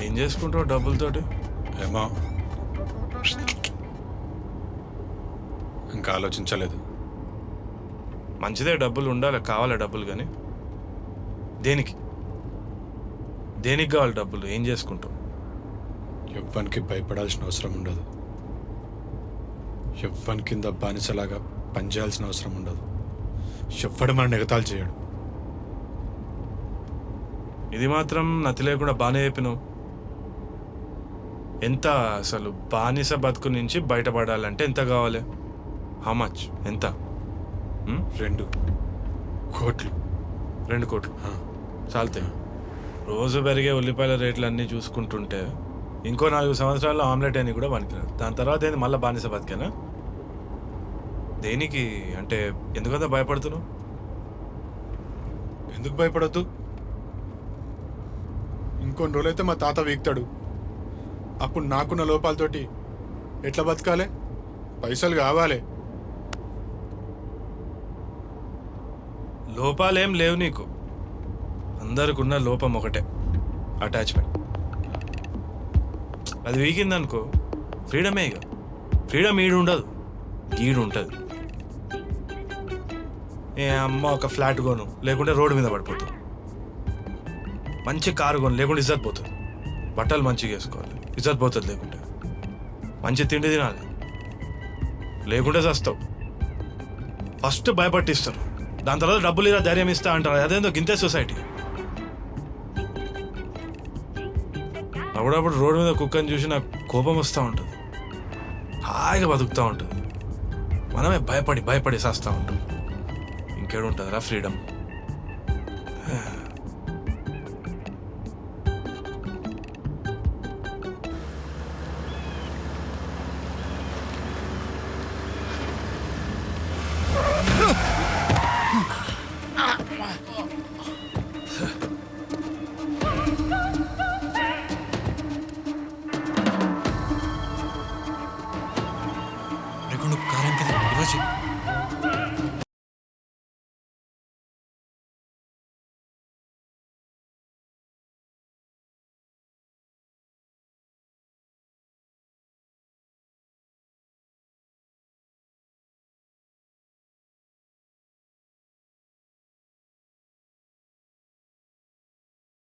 ఏం చేసుకుంటావు డబ్బులతోటి? ఏమో ఇంకా ఆలోచించలేదు. మంచిదే, డబ్బులు ఉండాలి, కావాలి డబ్బులు. కానీ దేనికి దేనికి కావాలి డబ్బులు? ఏం చేసుకుంటావు? ఎవ్వనికి భయపడాల్సిన అవసరం ఉండదు. ఎవ్వని కింద బానిసలాగా పనిచేయాల్సిన అవసరం ఉండదు. ఎవ్వడు మన ఎగతాలు చేయడు. ఇది మాత్రం నతి లేకుండా బాగానే చెప్పినావు. ఎంత అసలు బానిస బతుకు నుంచి బయటపడాలంటే ఎంత కావాలి? How much? ఎంత? 2 కోట్లు. 2 కోట్లు చాలుతాయి. రోజు పెరిగే ఉల్లిపాయల రేట్లు అన్నీ చూసుకుంటుంటే ఇంకో 4 సంవత్సరాల్లో ఆమ్లెట్ అని కూడా పనికిరాదు. దాని తర్వాత ఏంది మళ్ళీ బానిస బతికేనా? దేనికి అంటే ఎందుకంత భయపడుతున్నావు? ఎందుకు భయపడద్దు? ఇంకొన్ని రోజులైతే మా తాత వీక్తాడు. అప్పుడు నాకున్న లోపాలతోటి ఎట్లా బతకాలి? పైసలు కావాలి. లోపాలేం లేవు నీకు. అందరికి ఉన్న లోపం ఒకటే, అటాచ్మెంట్. అది వీకిందనుకో ఫ్రీడమే. ఇక ఫ్రీడమ్ ఈడు ఉండదు, ఈడు ఉంటుంది. ఏ అమ్మ ఒక ఫ్లాట్ కొను, లేకుంటే రోడ్డు మీద పడిపోతావు. మంచి కారు కొను, లేకుంటే ఇజ్జత్ పోతుంది. బట్టలు మంచిగా వేసుకోవాలి, ఇజ్జత్ పోతుంది. లేకుంటే మంచి తిండి తినాలి, లేకుంటే చస్తావు. ఫస్ట్ భయపట్టిస్తారు, దాని తర్వాత డబ్బులు ఇలా ధైర్యం ఇస్తా అంటారు. అదేందో గింతే సొసైటీ. అప్పుడప్పుడు రోడ్డు మీద కుక్కని చూసి నాకు కోపం వస్తూ ఉంటుంది. హాయిగా బతుకుతూ ఉంటుంది, మనమే భయపడి భయపడి చేస్తూ ఉంటాం. ఇంకేడుంటుందిరా ఫ్రీడమ్? కారం కదా ఈరోజు